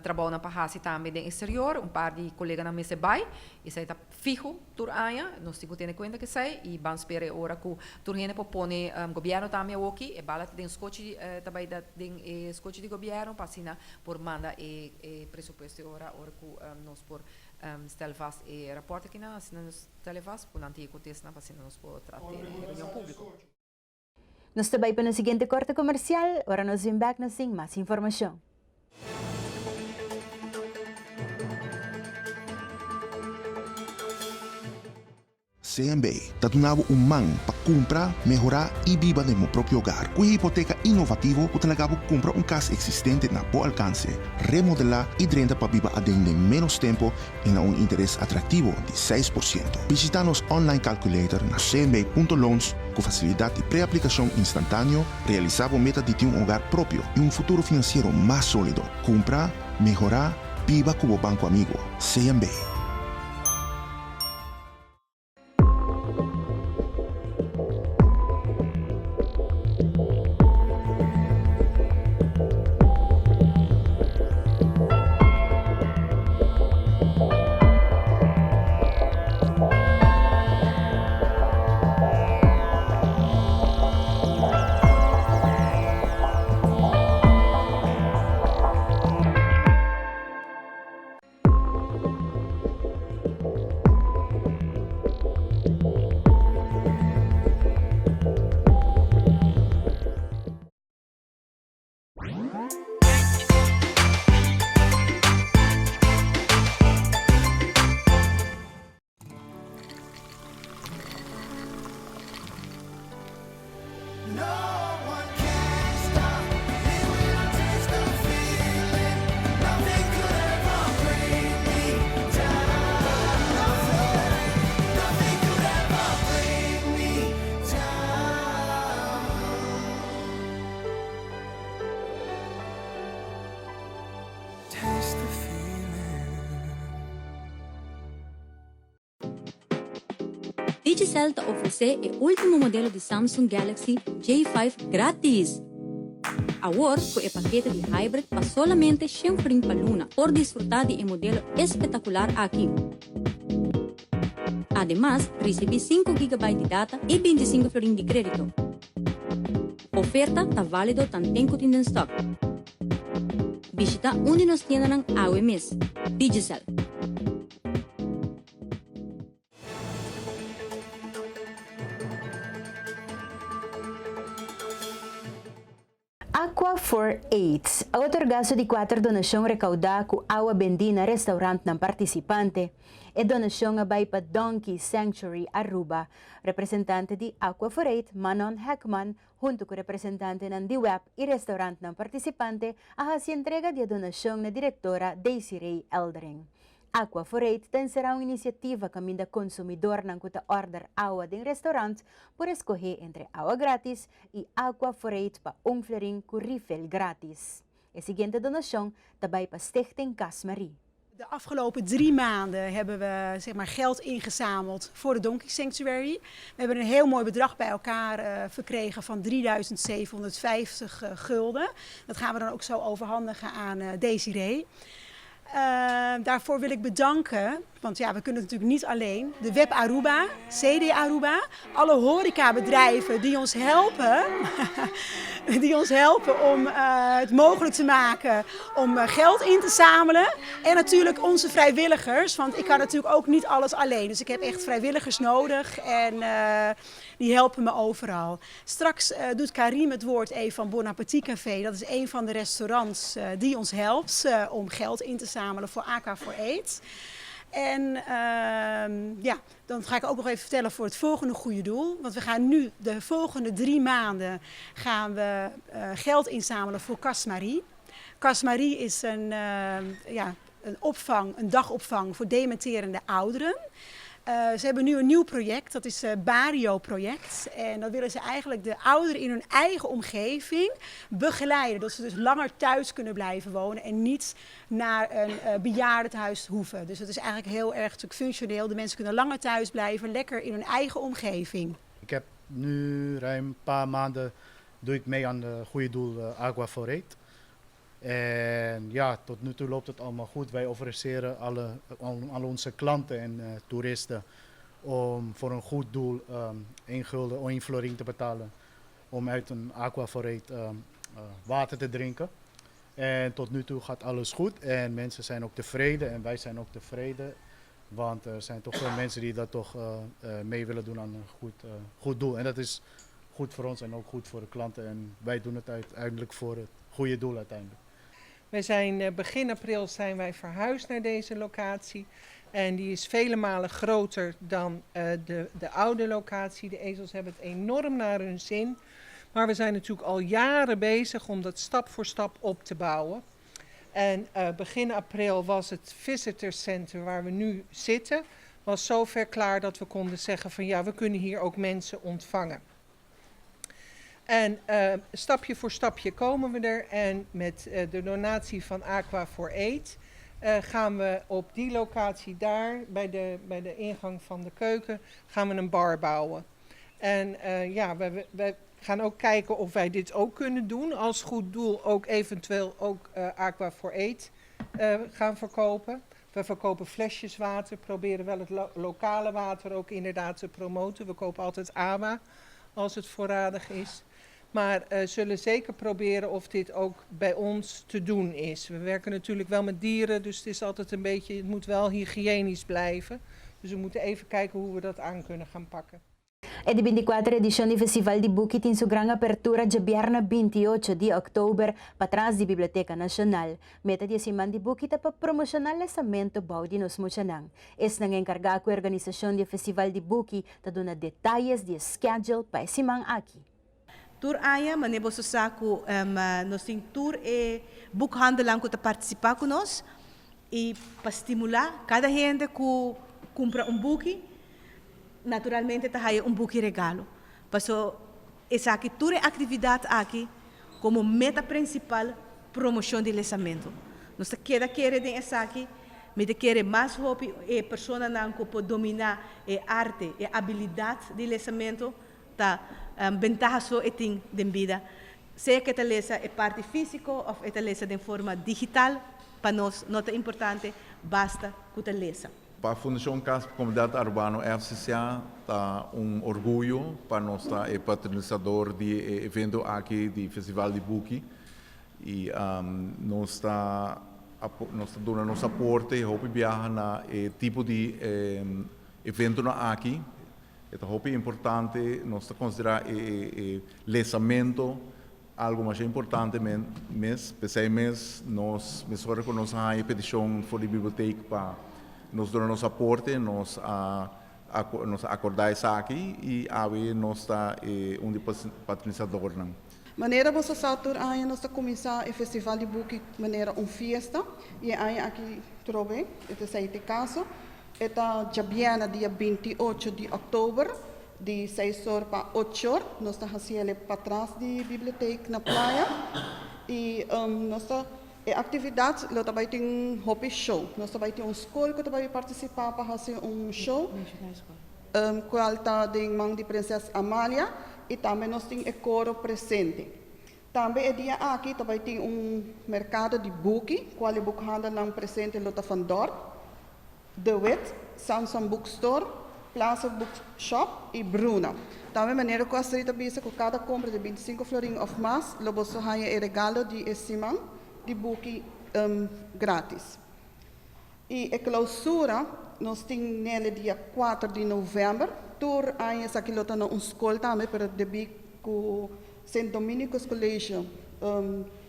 trabalho na parrasi também de exterior, par de colegas na mesa vai, e sai está fijo tur aia, nós temos que ter conta que sai e vamos esperar ora que turhene propone governo também aqui, e bala tem escote também da escote de governo passina por manda e presupuesto ora que nós por stelvas e rapporto aqui na assina stelvas por antigo texto na passina nós por tratar reunião pública. Nos tabay pa na siguiente corte comercial, ora nos vem back na sing mais informação. CMB está dando man para comprar, melhorar e viver no próprio hogar. Com a hipoteca inovativo, você pode comprar casa existente na seu alcance, remodelar e renda para viver em menos tempo e a interesse atrativo de 6%. Visita nos online calculator na cmb.loans com facilidade de pré-aplicação instantânea, realizar a meta de ter hogar próprio e futuro financeiro mais sólido. Comprar, melhorar, viva como banco amigo. CMB. Digicel te oferece o último modelo de Samsung Galaxy J5 grátis. Ahora, con el paquete de Hybrid para solamente 100 florins per luna por disfrutar de un modelo espectacular aquí. Además, recibe 5 GB de data y 25 florins de crédito. Oferta está válido tan tempo en stock. Visita onde nos tienen AOMS. Digicel. Aqua for AIDS, a otorgaso de 4 donação recaudada com água bendita na restaurante ng participante. E donação abay pa Donkey Sanctuary Aruba. Representante de Aqua for AIDS, Manon Heckman, junto com representante ng DWAP e restaurante ng participante, ahas entrega de donação na diretora Desiree Eldering. Aqua for AIDS será uma iniciativa que minda consumidor ng kuta order água de restaurante por escolher entre água grátis e Aqua for AIDS pa florins com refill gratis. De seguinte donação tabay pa Stichting Kasmarie. De afgelopen 3 maanden hebben we geld ingezameld voor de Donkey Sanctuary. We hebben een heel mooi bedrag bij elkaar verkregen van 3.750 gulden. Dat gaan we dan ook zo overhandigen aan Desiree. Daarvoor wil ik bedanken, want ja, we kunnen het natuurlijk niet alleen, de Web Aruba, CD Aruba, alle horecabedrijven die ons helpen om het mogelijk te maken om geld in te zamelen. En natuurlijk onze vrijwilligers, want ik kan natuurlijk ook niet alles alleen. Dus ik heb echt vrijwilligers nodig en die helpen me overal. Straks doet Karim het woord even van Bon Appetit Café. Dat is een van de restaurants die ons helpt om geld in te zamelen voor Aqua for AIDS. En ja, dan ga ik ook nog even vertellen voor het volgende goede doel. Want we gaan nu de volgende 3 maanden geld inzamelen voor Kasmarie. Kasmarie is een dagopvang voor dementerende ouderen. Ze hebben nu een nieuw project, dat is het Barrio-project. En dan willen ze eigenlijk de ouderen in hun eigen omgeving begeleiden. Dat ze dus langer thuis kunnen blijven wonen en niet naar een bejaardentehuis hoeven. Dus dat is eigenlijk heel erg functioneel. De mensen kunnen langer thuis blijven, lekker in hun eigen omgeving. Ik heb nu ruim een paar maanden doe ik mee aan het goede doel Aqua for AIDS. En ja, tot nu toe loopt het allemaal goed. Wij offereren al onze klanten en toeristen om voor een goed doel 1 gulden of 1 florin te betalen om uit een Aqua for AIDS water te drinken. En tot nu toe gaat alles goed en mensen zijn ook tevreden en wij zijn ook tevreden. Want er zijn toch veel mensen die dat toch mee willen doen aan een goed doel. En dat is goed voor ons en ook goed voor de klanten. En wij doen het uiteindelijk voor het goede doel uiteindelijk. Wij zijn begin april zijn wij verhuisd naar deze locatie. En die is vele malen groter dan de oude locatie. De ezels hebben het enorm naar hun zin. Maar we zijn natuurlijk al jaren bezig om dat stap voor stap op te bouwen. En begin april was het Visitor Center waar we nu zitten, was zover klaar dat we konden zeggen van ja, we kunnen hier ook mensen ontvangen. En stapje voor stapje komen we er en met de donatie van Aqua for AIDS gaan we op die locatie daar, bij de ingang van de keuken, gaan we een bar bouwen. En ja, we gaan ook kijken of wij dit ook kunnen doen, als goed doel ook eventueel ook Aqua for AIDS gaan verkopen. We verkopen flesjes water, proberen wel het lokale water ook inderdaad te promoten. We kopen altijd AWA als het voorradig is. Maar zullen zeker proberen of dit ook bij ons te doen is. We werken natuurlijk wel met dieren, dus het is altijd een beetje, het moet wel hygiënisch blijven. Dus we moeten even kijken hoe we dat aan kunnen gaan pakken. E di 24 edição do Festival de Buki tem sua grande apertura de viernes 28 de outubro para trás da Biblioteca Nacional. Meta de semana de Buki para promocionar o lançamento Baudi nos Muchanang. Esse não encarregado com a organização do Festival de Buki, está dando detalhes de schedule para esse semana aqui. tour aya, mas nebo saco nós tem tour e bookhandel que tá participar conosco e para estimular cada gente que compra book, naturalmente tá aí book regalo. Passou essa aqui tour atividade aqui como meta principal promoção de lançamento. Nós queremos essa aqui, mas queremos mais hope e pessoa não que pode dominar a arte e a habilidade de lançamento tá ventaja só e tem de vida. Seja que esta é parte física ou esta de forma digital, para nós não é importante, basta que esta leça. Para a Fundação Casa Comunidade Urbana FCCA, está orgulho para nós estar patrocinador de evento aqui do Festival de Buki. E nós está dando nosso aporte, hope viajar na tipo de evento aqui. É importante nós considerar o lançamento algo mais importante, mas especialmente nós reconhecemos a petição for a biblioteca para nos dar nosso aporte, nos acordar isso aqui e aí nós está patrocinador. Maneira você saltar aí nós começar o festival de book maneira festa e aí aqui trobe este é caso eta jabiana dia 28 de outubro de 6 horas para 8 horas nós está fazendo para trás de biblioteca na praia e nós está atividade lá também tem hobby show nós também tem escola que também participar para fazer show qual está de mão de princesa Amália e também nós temos coro presente. Também dia aqui também tem mercado de book, qual é bookhandel não presente Lota van Dorp, De Wit, Samsung Bookstore, Plaza Bookshop e Bruna. Também maneira que a street avisa que cada compra de 25 florin of mais, lobo so haya regalo de simão de book grátis. E a clausura nós temos nele dia 4 de novembro. Tour aí essa aqui lota na escola também para debi com Saint Dominicus College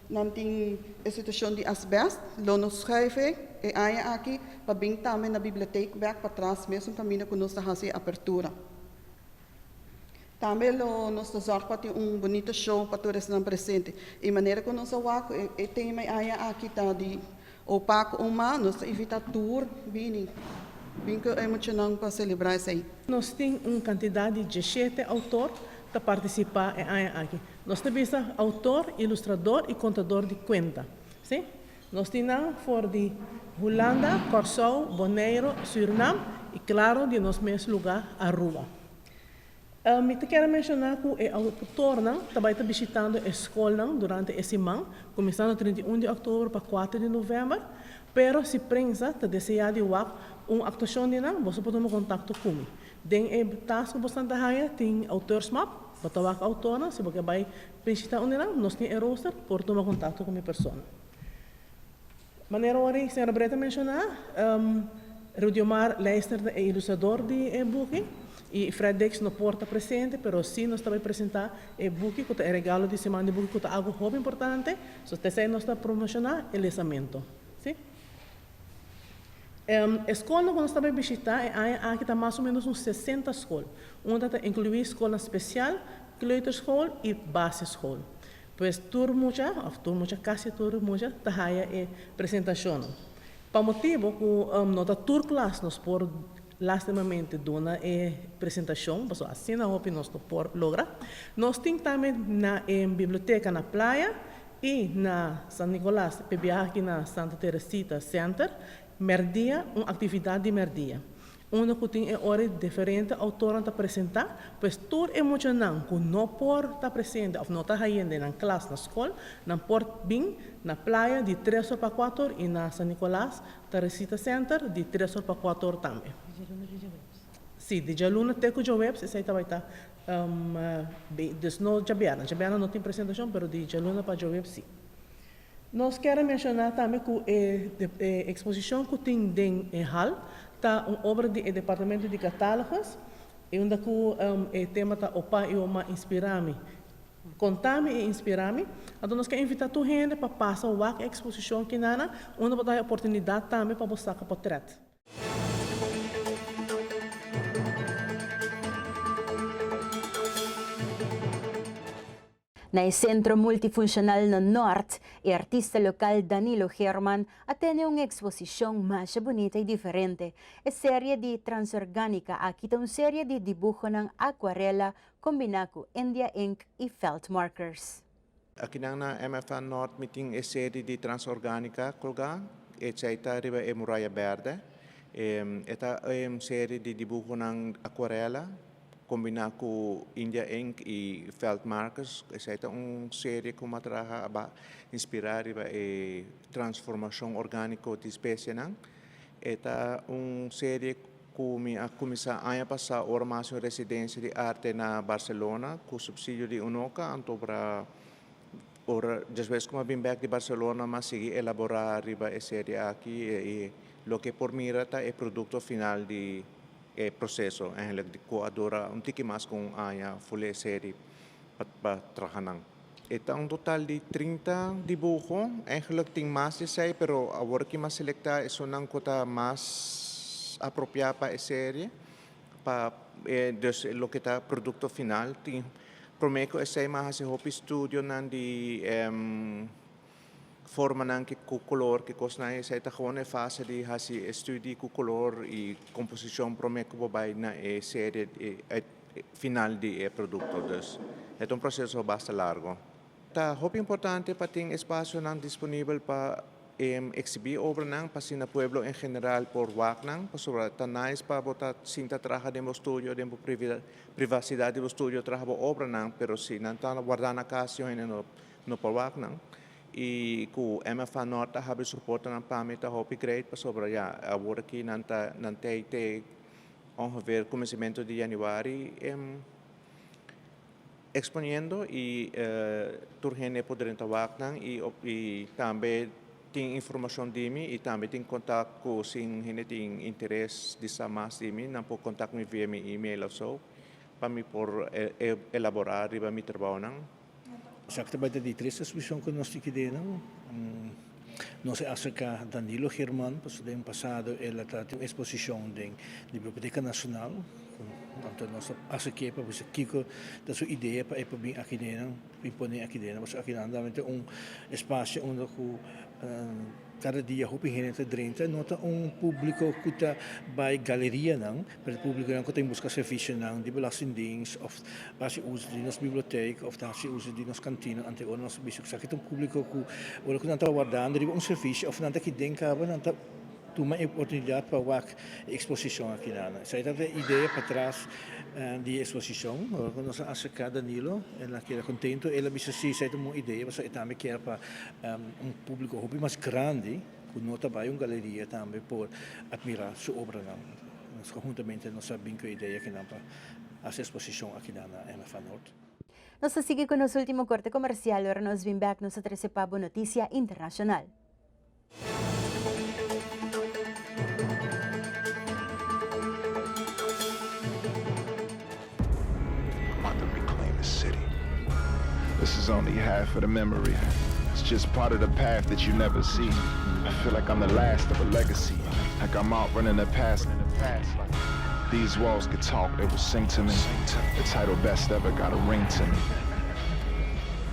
não tem instituição de asbest lo nos schrijven e aí aqui para bem também na biblioteca back para trás mesmo caminho que nós está fazendo abertura também lo nós zorg para ter bonito show para todos não presente e maneira que nós waco e tema aí aqui tá de opaco nós evita tour bem emocionante para celebrar isso aí. Nós temos uma quantidade de 17 autores para participar aqui. Nós temos autor, ilustrador e contador de conta. Sim? Nós temos for de Holanda, Curaçao, Bonaire, Suriname e, claro, de nosso mesmo lugar, Aruba. Eu quero mencionar que o autor também está visitando a escola durante esse mês, começando 31 de outubro para 4 de novembro. Pero se prensa está desejando uma atuação de nós, você pode tomar contato comigo. Den task que você está tem autorsmap, para o autor, se você vai visitar onde nós temos o roster, por tomar contato com a pessoa. Maneira hora, a senhora Breta mencionar, Rudiomar Leister é ilustrador de book e Fred Dex não porta presente, mas sim nós também apresentar o book que é regalo de semana de book que é algo muito importante, so você nós está promocionar o lançamento. Sim? A escola que nós estamos visitando, aqui está mais ou menos uns 60 escolas. Uma inclui escola especial, kleuterschool e basisschool. Pois quase tudo muita, está aí a apresentação. Para motivo que nota tour class nós por lastimamente dona a apresentação, mas assim não hope nós por logra. Nós temos também na biblioteca na praia e na San Nicolás, PBA aqui na Santa Teresita Center. Merdia, uma atividade de merdia. Onde que tem hora diferente autor para apresentar, pois tudo é emocionante, que não pode estar presente, ou não está ainda na classe, na escola, não pode vir na praia de 3 horas para 4 horas e na San Nicolás, Teresita Center, de 3 horas para 4 horas também. Sim, de Jaluna até que o web, esse aí vai estar, não Jabiana não tem apresentação, mas de Jaluna para o web, sim. Nós queremos mencionar também que a exposição que tem em hall está uma obra do Departamento de Catálogos, e onde o tema está Opa e Oma Inspirame. Contar-me e inspirar-me. Então, nós queremos invitar a gente para passar a exposição aqui, onde vai dar a oportunidade também para mostrar o portrait. Na Centro Multifuncional no Norte, o artista local Danilo German atende uma exposição mais bonita e diferente. É série de Transorgânica, aqui tem uma série de dibujo ng aquarela combinado com India Ink e Felt Markers. Aqui na MFA Norte meeting é série de Transorgânica, colga, etc. riba é Muralha Verde. Esta é uma série de dibujo ng aquarela combinado com India Ink e Felt Markers. Esta é uma série que matraha aba inspirar riba é transformação orgânica de espécie nang. Esta é uma série que começou ano passado a mais uma residência de arte na Barcelona com subsídio de UNOCA, então para después como vim back de Barcelona, mas segui elaborar riba a série aqui e lo que por mira é produto final de processo, de coadora um tique mais com a full série para trabalhar. Então um total de 30 dibujos, eigenlijk tem mais de 6, pero agora que mais selectar é uma coisa mais apropriada para a série, para lo que está produto final. Prometo essa mais o estúdio nan de forma nan que com color que cosna essa está com a fase de hasi estudo com color e composição prometo bobai na série final de produto. É um processo bastante largo. Tá muito importante para ter espaço nan disponível para exhibir obra nan para o pueblo em geral por WAC nan, para tá nice para botar cinta traja de estúdio, de privacidade do estúdio traja obra nan, pero se não tá guardar na casa no por WAC nan. E com MFA Norte habe suporte nan para mim tá hope great para sobre já agora aqui nan te ongeveer começamento de januário exponendo e turgene poder entrar WAC nan e também tem informação de mim e também tem contato com quem tem interesse de saber mais de mim, não pode contato me via meu e-mail ou so, para me por elaborar e para me trabalhar. Exactamente de 3 exposições que nós temos nós acerca Danilo German, pois do ano passado ela tem uma exposição da Biblioteca Nacional, então nós acerca para você Kiko da sua ideia para vir aqui dentro, impor aqui dentro, mas aqui realmente espaço onde cada dia hopi gente dentro nota público que está by galeria não, para o público não que tem busca serviço não, de belastingdienst of base uso de nossa biblioteca of base uso de nossa cantina ante o nosso bicho que aqui tem público que o que não está guardando de serviço of não está aqui dentro não está uma oportunidade para a exposição aqui na. Essa é a ideia para trás da exposição. Quando nós acerca Danilo, ela quer contento, ela disse sim, essa é uma ideia, mas ela também quer para público mais grande, que não trabalha uma galeria também por admirar sua obra. Nós conjuntamente nós sabemos que a ideia que não para a exposição aqui na MFA Norte. Nós seguimos com o nosso último corte comercial, agora nós vamos back nossa 13 Pabo Notícia Internacional. This is only half of the memory. It's just part of the path that you never see. I feel like I'm the last of a legacy. Like I'm out running the past. These walls could talk, they will sing to me. The title best ever got a ring to me.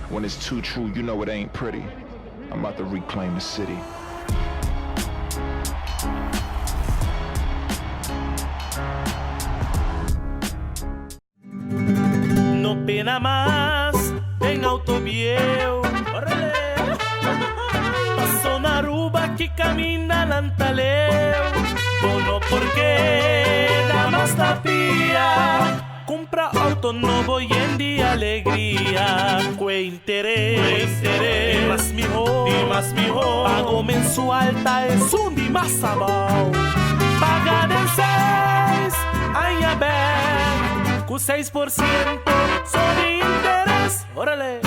When it's too true, you know it ain't pretty. I'm about to reclaim the city. No pena más en autobieu. Paso na ruba que camina lantaleu. Bono porque da más tapia. Compra auto novo y en día alegría. Que interés, y más mijo. Pago mensual tal es un di más sabao. Paga del 6, ay a ver, con 6% sobre interés. Órale.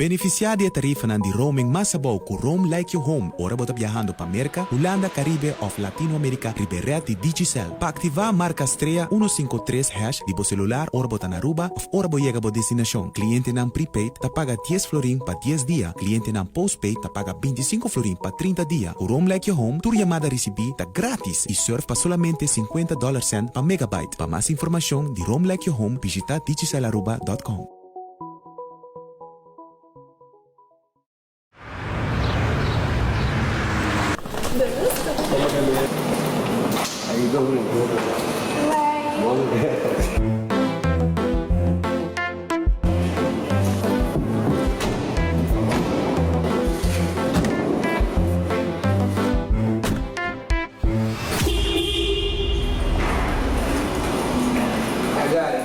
Beneficiar de tarifa de roaming más sabaw ku Roam Like Your Home ora bota viajando para América, Holanda, Caribe of Latinoamérica riberea de Digicel. Pa activar marca estrella 153 hash di bo celular ora bota na Aruba of ora bo llega bo destinación. Cliente nan prepaid ta paga 10 florin pa 10 dia. Cliente nan postpaid ta paga 25 florin pa 30 dia. Ku Roam Like Your Home, tu llamada recibi ta gratis y surf pa solamente $50 cent pa megabyte. Pa más información di Roam Like Your Home, visita digicelaruba.com. How you doing? I got it.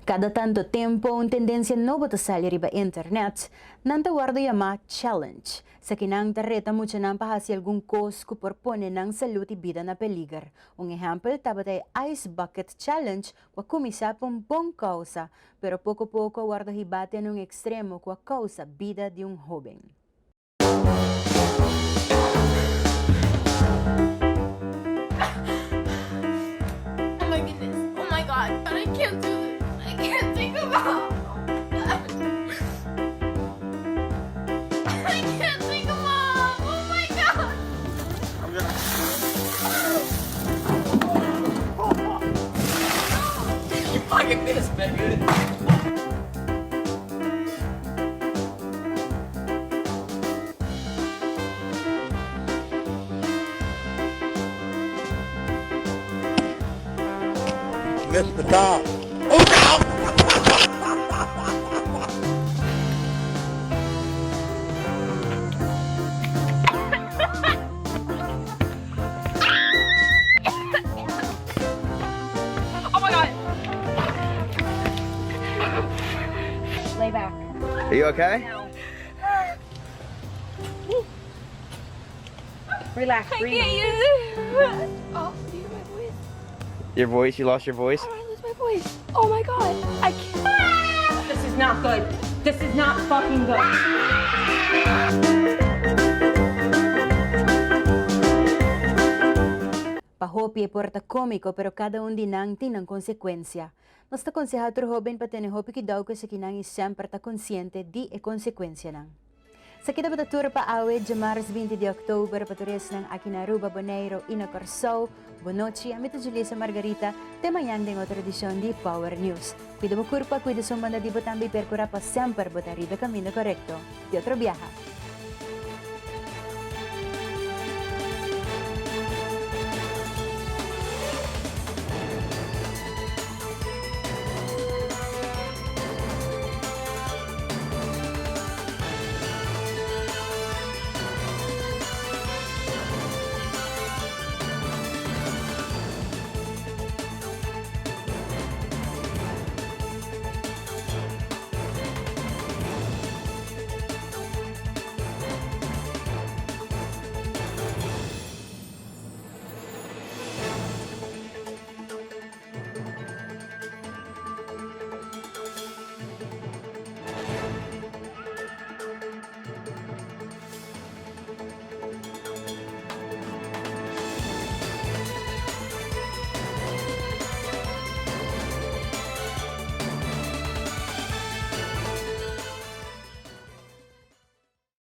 Cada tanto tempo, un tendencia nova ta sali riba internet, nanta guardo yama challenge. Sa kinang tareta mo nang pahasi algún cos ku propone ng salud y vida na peligar. Un ejemplo, tabatay Ice Bucket Challenge, kwa kumisa pong bong causa, pero poco poco guardo hibate nung extremo kwa causa vida de un joven. Oh my goodness. Oh my God. I can't do this. I can't think about. I can't think about. Oh my God. I'm gonna. You fucking missed, baby. Missed the top. Oh, no! Oh my God. Lay back. Are you okay? Relax. I breathe. can't use it. Oh, do you hear my voice? Your voice? You lost your voice? I lose my voice. Oh my God. I can't. This is not good. This is not fucking good. Pahopi e porta cómico pero cada un dinang tinang konsekwensya. Nos ta konsehator joven pa hopi ki daw ko sa kinang sempre ta consciente di e konsekwensya nang. Sa kita batatura pa awe, Jamaras 20 de October, patures ng Akinaruba, Bonaire, Ina Corsao, Bonochi, Amito Julissa Margarita, temayang ding o tradisyon di Power News. Cuida mo kurpa, cuida sumanda di botambi percura pa sempre botarida camino correcto. Di otro viaja.